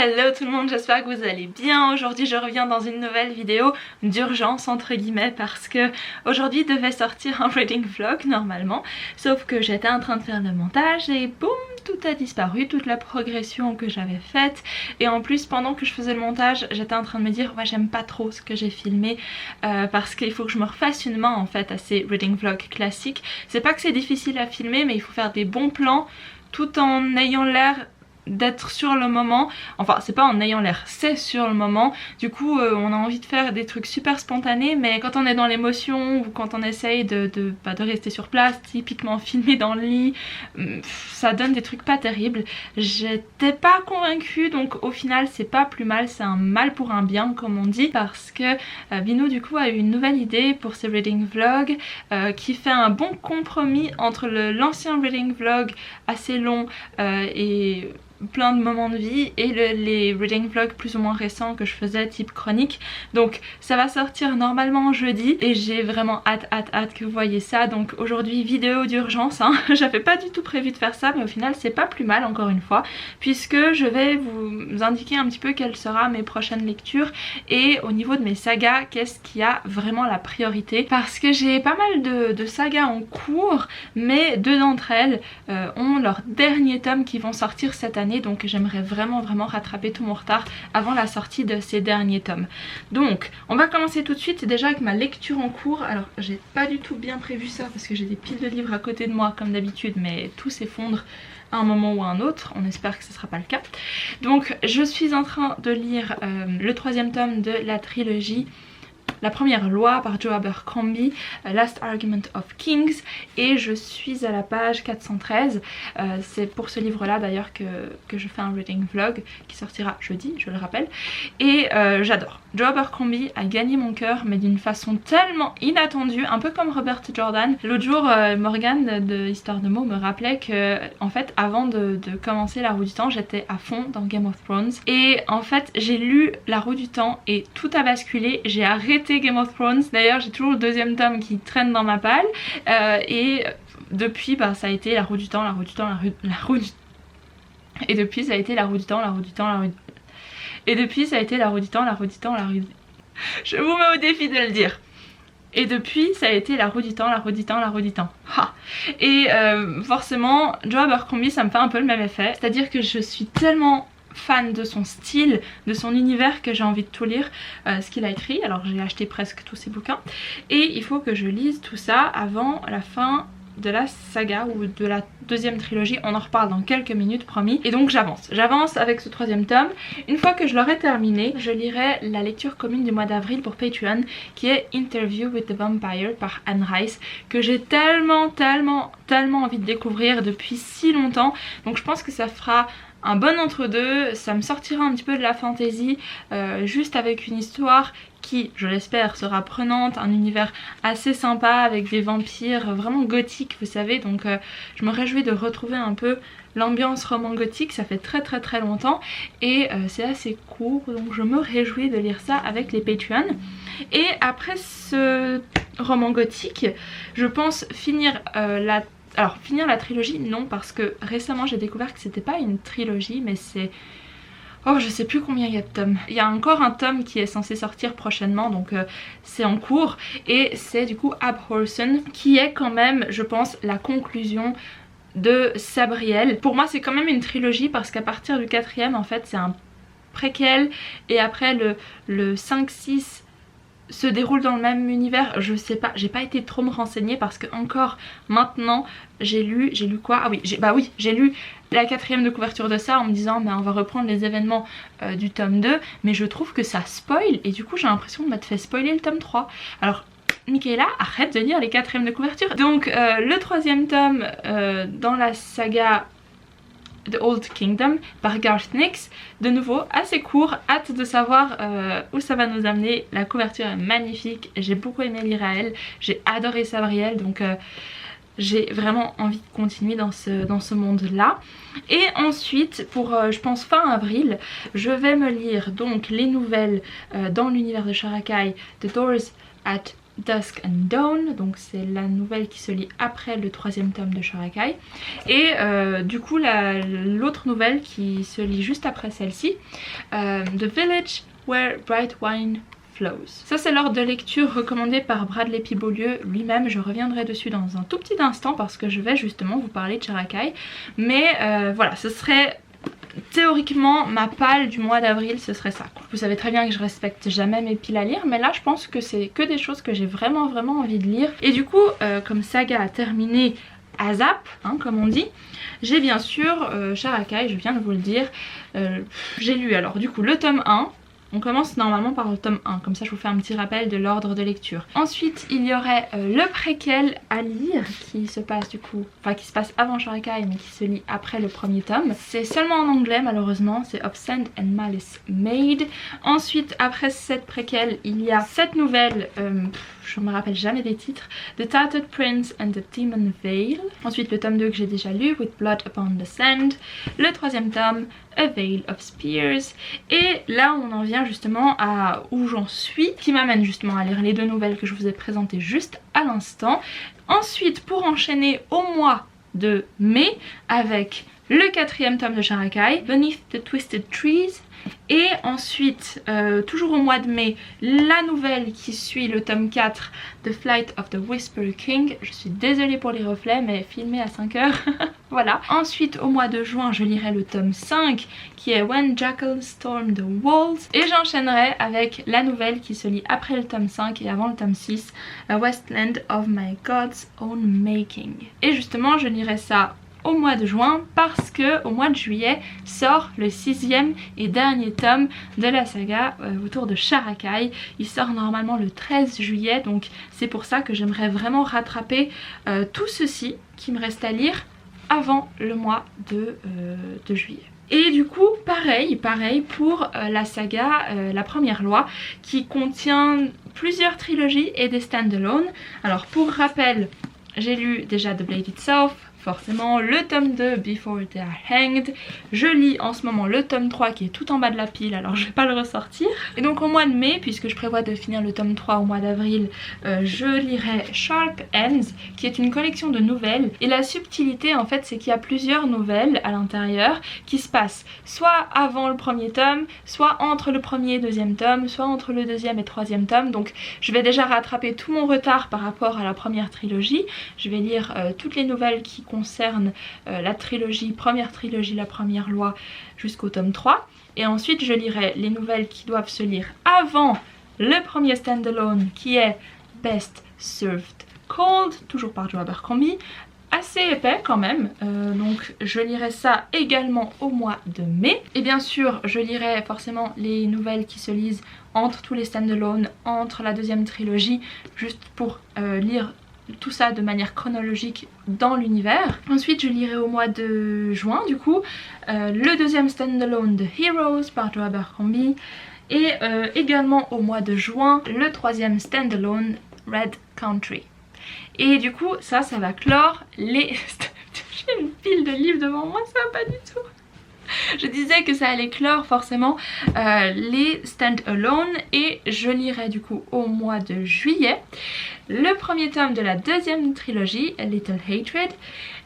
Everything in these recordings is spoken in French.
Hello tout le monde, j'espère que vous allez bien. Aujourd'hui je reviens dans une nouvelle vidéo d'urgence entre guillemets parce que aujourd'hui devait sortir un reading vlog normalement, sauf que j'étais en train de faire le montage et boum, tout a disparu, toute la progression que j'avais faite. Et en plus pendant que je faisais le montage j'étais en train de me dire ouais j'aime pas trop ce que j'ai filmé parce qu'il faut que je me refasse une main en fait à ces reading vlogs classiques. C'est pas que c'est difficile à filmer mais il faut faire des bons plans tout en ayant l'air d'être sur le moment, enfin c'est pas en ayant l'air, c'est sur le moment. Du coup on a envie de faire des trucs super spontanés, mais quand on est dans l'émotion ou quand on essaye de rester sur place, typiquement filmer dans le lit, ça donne des trucs pas terribles. J'étais pas convaincue, donc au final c'est pas plus mal, c'est un mal pour un bien comme on dit, parce que Binou du coup a eu une nouvelle idée pour ses reading vlogs qui fait un bon compromis entre l'ancien reading vlog assez long et plein de moments de vie et les reading vlogs plus ou moins récents que je faisais type chronique. Donc ça va sortir normalement jeudi et j'ai vraiment hâte que vous voyez ça. Donc aujourd'hui vidéo d'urgence hein. J'avais pas du tout prévu de faire ça mais au final c'est pas plus mal encore une fois, puisque je vais vous indiquer un petit peu quelles seront mes prochaines lectures et au niveau de mes sagas qu'est-ce qui a vraiment la priorité, parce que j'ai pas mal de sagas en cours mais deux d'entre elles ont leur dernier tome qui vont sortir cette année. Donc j'aimerais vraiment rattraper tout mon retard avant la sortie de ces derniers tomes. Donc on va commencer tout de suite déjà avec ma lecture en cours. Alors j'ai pas du tout bien prévu ça parce que j'ai des piles de livres à côté de moi comme d'habitude, mais tout s'effondre à un moment ou à un autre, on espère que ce sera pas le cas. Donc je suis en train de lire le troisième tome de la trilogie La Première Loi par Joe Abercrombie, Last Argument of Kings, et je suis à la page 413. C'est pour ce livre là d'ailleurs que je fais un reading vlog qui sortira jeudi, je le rappelle, et j'adore. Joe Abercrombie a gagné mon cœur mais d'une façon tellement inattendue, un peu comme Robert Jordan. L'autre jour Morgane de Histoire de mots me rappelait que en fait avant de commencer La Roue du Temps j'étais à fond dans Game of Thrones, et en fait j'ai lu La Roue du Temps et tout a basculé, j'ai arrêté Game of Thrones. D'ailleurs j'ai toujours le deuxième tome qui traîne dans ma palle et depuis ça a été La Roue du Temps, La Roue du Temps, la roue du... Et depuis ça a été La Roue du Temps, La Roue du Temps, la roue... Et depuis ça a été La Roue du Temps, La Roue du Temps, la roue... Je vous mets au défi de le dire. Et depuis ça a été La Roue du Temps, La Roue du Temps, La Roue du Temps. Ha. Et forcément Joe Abercrombie ça me fait un peu le même effet, c'est à dire que je suis tellement fan de son style, de son univers, que j'ai envie de tout lire ce qu'il a écrit. Alors j'ai acheté presque tous ses bouquins et il faut que je lise tout ça avant la fin de la saga ou de la deuxième trilogie. On en reparle dans quelques minutes promis. Et donc j'avance avec ce troisième tome. Une fois que je l'aurai terminé, je lirai la lecture commune du mois d'avril pour Patreon qui est Interview with the Vampire par Anne Rice, que j'ai tellement envie de découvrir depuis si longtemps. Donc je pense que ça fera un bon entre-deux, ça me sortira un petit peu de la fantasy, juste avec une histoire qui, je l'espère, sera prenante, un univers assez sympa avec des vampires vraiment gothiques, vous savez. Donc je me réjouis de retrouver un peu l'ambiance roman gothique, ça fait très longtemps et c'est assez court, donc je me réjouis de lire ça avec les Patreons. Et après ce roman gothique, je pense finir finir la trilogie, non, parce que récemment j'ai découvert que c'était pas une trilogie mais c'est... Oh je sais plus combien il y a de tomes. Il y a encore un tome qui est censé sortir prochainement, donc c'est en cours, et c'est du coup Abhorsen qui est quand même je pense la conclusion de Sabriel. Pour moi c'est quand même une trilogie parce qu'à partir du quatrième en fait c'est un préquel et après le 5-6 se déroule dans le même univers. Je sais pas, j'ai pas été trop me renseigner parce que encore maintenant j'ai lu quoi? Ah oui, j'ai lu la quatrième de couverture de ça en me disant on va reprendre les événements du tome 2, mais je trouve que ça spoil et du coup j'ai l'impression de m'être fait spoiler le tome 3. Alors Michaela, arrête de lire les quatrièmes de couverture. Donc le troisième tome dans la saga The Old Kingdom par Garth Nix, de nouveau assez court, hâte de savoir où ça va nous amener. La couverture est magnifique, j'ai beaucoup aimé lire à elle, j'ai adoré Sabriel, donc j'ai vraiment envie de continuer dans ce monde là. Et ensuite pour je pense fin avril, je vais me lire donc les nouvelles dans l'univers de Sharakai, The Doors at Dusk and Dawn, donc c'est la nouvelle qui se lit après le 3e tome de Sharakai. Et du coup l'autre nouvelle qui se lit juste après celle-ci, The Village Where Bright Wine Flows. Ça c'est l'ordre de lecture recommandé par Bradley P. Beaulieu lui-même. Je reviendrai dessus dans un tout petit instant parce que je vais justement vous parler de Sharakai. Mais voilà, ce serait théoriquement ma palle du mois d'avril, ce serait ça quoi. Vous savez très bien que je respecte jamais mes piles à lire, mais là je pense que c'est que des choses que j'ai vraiment envie de lire. Et du coup comme saga a terminé à zap, hein, comme on dit, j'ai bien sûr Sharakai, je viens de vous le dire, j'ai lu alors du coup le tome 1. On commence normalement par le tome 1, comme ça je vous fais un petit rappel de l'ordre de lecture. Ensuite il y aurait le préquel à lire qui se passe du coup, enfin qui se passe avant Sharakai mais qui se lit après le premier tome. C'est seulement en anglais malheureusement, c'est Of Sand and Malice Made. Ensuite après cette préquel il y a cette nouvelle, je me rappelle jamais des titres, The Tattered Prince and the Demon Veil. Ensuite le tome 2 que j'ai déjà lu, With Blood Upon the Sand. Le 3e tome, A Veil of Spears. Et là on en vient justement à où j'en suis, qui m'amène justement à lire les 2 nouvelles que je vous ai présentées juste à l'instant. Ensuite pour enchaîner au mois de mai avec le 4e tome de Sharakai, Beneath the Twisted Trees. Et ensuite, toujours au mois de mai, la nouvelle qui suit le tome 4, The Flight of the Whisper King. Je suis désolée pour les reflets, mais filmé à 5 heures. Voilà. Ensuite, au mois de juin, je lirai le tome 5, qui est When Jackals Storm the Walls. Et j'enchaînerai avec la nouvelle qui se lit après le tome 5 et avant le tome 6, A Westland of My God's Own Making. Et justement, je lirai ça au mois de juin parce que au mois de juillet sort le 6e et dernier tome de la saga autour de Sharakai. Il sort normalement le 13 juillet, donc c'est pour ça que j'aimerais vraiment rattraper tout ceci qui me reste à lire avant le mois de juillet. Et du coup pareil pour la saga La Première Loi qui contient plusieurs trilogies et des stand-alone. Alors pour rappel, j'ai lu déjà The Blade Itself, forcément le tome 2 Before They Are Hanged. Je lis en ce moment le tome 3 qui est tout en bas de la pile, alors je vais pas le ressortir. Et donc au mois de mai, puisque je prévois de finir le tome 3 au mois d'avril, je lirai Sharp Ends qui est une collection de nouvelles. Et la subtilité en fait c'est qu'il y a plusieurs nouvelles à l'intérieur qui se passent soit avant le premier tome, soit entre le premier et deuxième tome, soit entre le deuxième et troisième tome. Donc je vais déjà rattraper tout mon retard par rapport à la première trilogie. Je vais lire toutes les nouvelles qui concerne la trilogie, première trilogie, La Première Loi jusqu'au tome 3. Et ensuite je lirai les nouvelles qui doivent se lire avant le premier stand-alone qui est Best Served Cold, toujours par Joe Abercrombie. Assez épais quand même, donc je lirai ça également au mois de mai. Et bien sûr je lirai forcément les nouvelles qui se lisent entre tous les stand-alone, entre la deuxième trilogie, juste pour lire tout ça de manière chronologique dans l'univers. Ensuite je lirai au mois de juin du coup le deuxième stand-alone de Heroes par Joe Abercrombie et également au mois de juin le troisième stand-alone Red Country. Et du coup ça va clore les... J'ai une pile de livres devant moi, ça va pas du tout. Je disais que ça allait clore forcément les stand-alone et je lirai du coup au mois de juillet le premier tome de la deuxième trilogie, Little Hatred.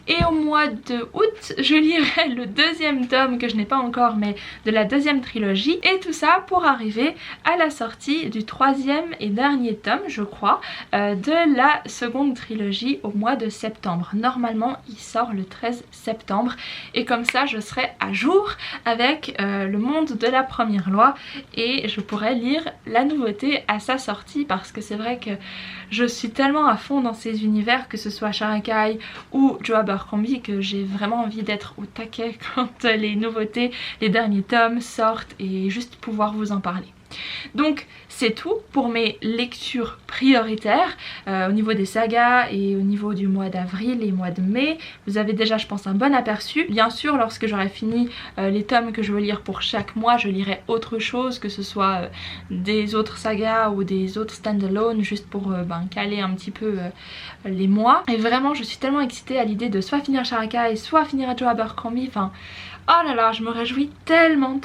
Et au mois de août, je lirai le deuxième tome que je n'ai pas encore mais de la deuxième trilogie. Et tout ça pour arriver à la sortie du troisième et dernier tome, je crois, de la seconde trilogie au mois de septembre. Normalement, il sort le 13 septembre. Et comme ça, je serai à jour avec le monde de La Première Loi. Et je pourrai lire la nouveauté à sa sortie parce que c'est vrai que je suis tellement à fond dans ces univers, que ce soit Sharakai ou Joe Abercrombie, que j'ai vraiment envie d'être au taquet quand les nouveautés, les derniers tomes sortent et juste pouvoir vous en parler. Donc c'est tout pour mes lectures prioritaires au niveau des sagas et au niveau du mois d'avril et mois de mai. Vous avez déjà je pense un bon aperçu. Bien sûr lorsque j'aurai fini les tomes que je veux lire pour chaque mois, je lirai autre chose, que ce soit des autres sagas ou des autres stand-alone, juste pour caler un petit peu les mois. Et vraiment je suis tellement excitée à l'idée de soit finir Sharakai, soit finir Joe Abercrombie, enfin... Oh là là, je me réjouis tellement.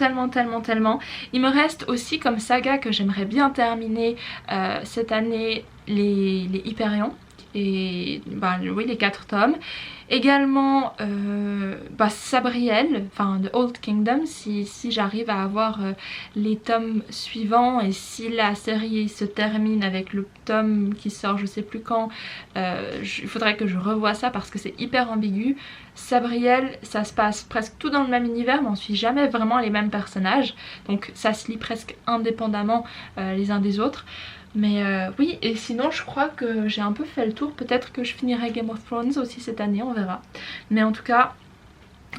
Il me reste aussi comme comme saga que j'aimerais bien terminer cette année, les Hyperion. Et bah, oui, les 4 tomes. Également Sabriel, enfin The Old Kingdom, si j'arrive à avoir les tomes suivants et si la série se termine avec le tome qui sort je sais plus quand, il faudrait que je revoie ça parce que c'est hyper ambigu. Sabriel, ça se passe presque tout dans le même univers mais on suit jamais vraiment les mêmes personnages, donc ça se lit presque indépendamment les uns des autres. Mais oui, et sinon je crois que j'ai un peu fait le tour. Peut-être que je finirai Game of Thrones aussi cette année, on verra. Mais en tout cas,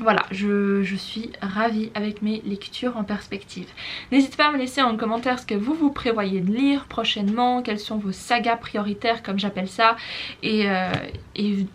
voilà, je suis ravie avec mes lectures en perspective. N'hésitez pas à me laisser en commentaire ce que vous prévoyez de lire prochainement, quelles sont vos sagas prioritaires comme j'appelle ça, et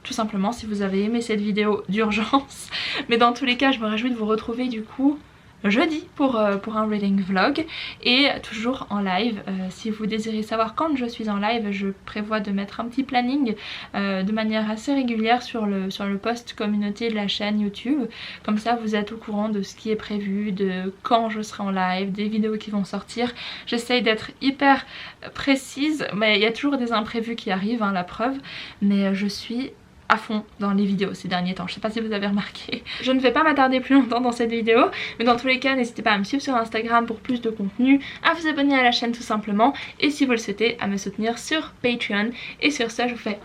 tout simplement si vous avez aimé cette vidéo d'urgence. Mais dans tous les cas, je me réjouis de vous retrouver du coup jeudi pour un reading vlog et toujours en live. Si vous désirez savoir quand je suis en live, je prévois de mettre un petit planning de manière assez régulière sur le post communauté de la chaîne YouTube. Comme ça vous êtes au courant de ce qui est prévu, de quand je serai en live, des vidéos qui vont sortir. J'essaye d'être hyper précise, mais il y a toujours des imprévus qui arrivent, hein, la preuve. Mais je suis à fond dans les vidéos ces derniers temps, je sais pas si vous avez remarqué. Je ne vais pas m'attarder plus longtemps dans cette vidéo, mais dans tous les cas n'hésitez pas à me suivre sur Instagram pour plus de contenu, à vous abonner à la chaîne tout simplement, et si vous le souhaitez à me soutenir sur Patreon. Et sur ça je vous fais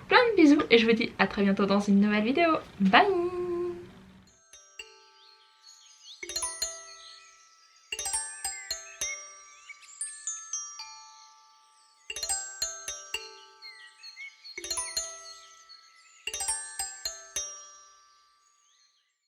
plein de bisous et je vous dis à très bientôt dans une nouvelle vidéo. Bye.